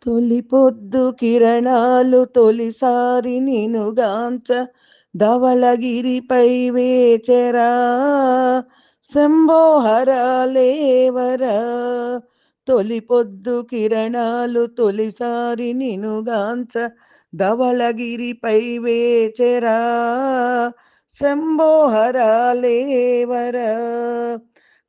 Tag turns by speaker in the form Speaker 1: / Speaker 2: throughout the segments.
Speaker 1: తొలి పొద్దు కిరణాలు తొలిసారి నినుగాంచ ధవళగిరిపై వేచెరా శంభోహరాలేవరా. తొలి పొద్దు కిరణాలు తొలిసారి నినుగాంచ ధవళగిరిపై వేచెరా శంభోహరాలేవరా.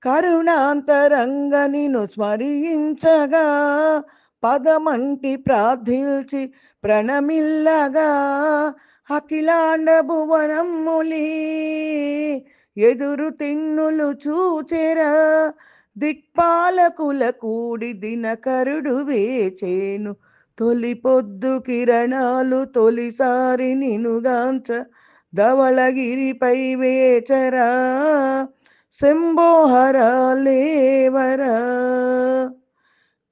Speaker 1: కరుణాంతరంగ నిను స్మరించగా పదమంటి ప్రార్థిల్చి ప్రణమిల్లగా అఖిలాండ భువనమ్ములి ఎదురు తిన్నులు చూచెరా. దిక్పాలకుల కూడి దినకరుడు వేచేను తొలి పొద్దు కిరణాలు తొలిసారి నినుగాంచ ధవళగిరిపై వేచరా శంభోహరాలేవరా.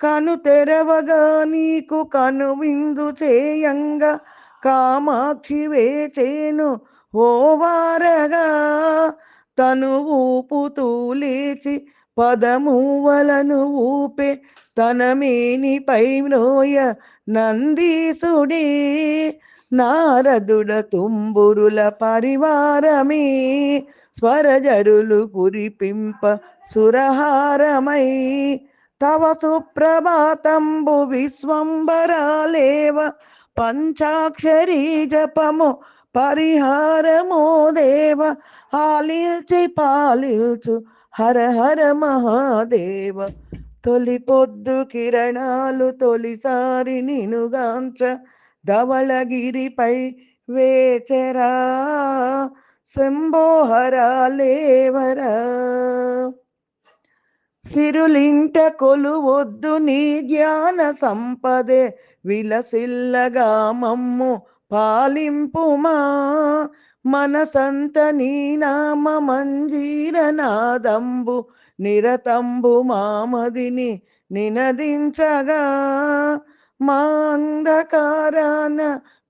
Speaker 1: కను తెరవగా నీకు కను విందు చేయంగా కామాక్షి వేచేను ఓవారగా. తను ఊపుతూ లేచి పదమూవలను ఊపే తన మేనిపై మ్రోయ నందీసుడే. నారదుడ తుంబురుల పరివారమే స్వరజరులు కురిపింప సురహారమై తవ సుప్రభాతంబు విశ్వంబరాలేవ పంచాక్షరీ జపము పరిహారమో దేవ. ఆలిల్చి పాలిల్చు హర హర మహాదేవ. తొలి పొద్దు కిరణాలు తొలిసారి నినుగాంచ ధవళగిరిపై వేచెరా శంభోహరాలేవరా. సిరులింట కొలువొద్దు నీ జ్ఞాన సంపదే విలసిల్లగా మమ్ము పాలింపుమా. మనసంత నీ నామ మంజీరనాదంబు నిరతంబు మామదిని నినదించగా. మా అంధకారాన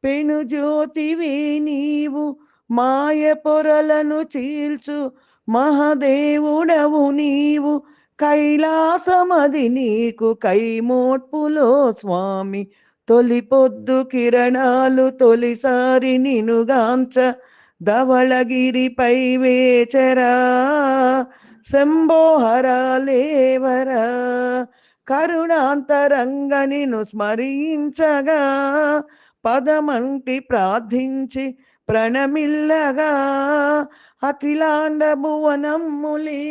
Speaker 1: పెను జ్యోతివి నీవు మాయ పొరలను చీల్చు మహదేవుడవు నీవు. కైలాసమది నీకు కైమోట్పులో స్వామి. తొలి పొద్దు కిరణాలు తొలిసారి నినుగాంచ ధవళగిరిపై వేచెరా శంభోహరాలేవరా. కరుణాంతరంగ నిను స్మరించగా పదమంటి ప్రార్థించి ప్రణమిల్లగా అఖిలాండ భువనమ్ములి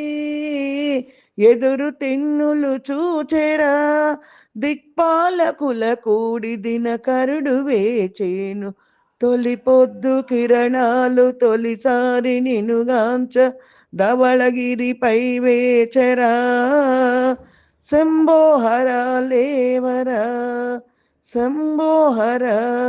Speaker 1: ఎదురు తిన్నులు చూచెరా. దిక్పాలకుల కూడి దినకరుడు వేచేను తొలి పొద్దు కిరణాలు తొలిసారి నినుగాంచ ధవళగిరిపై వేచెరా శంభోహరాలేవరా శంభోహరాలేవరా.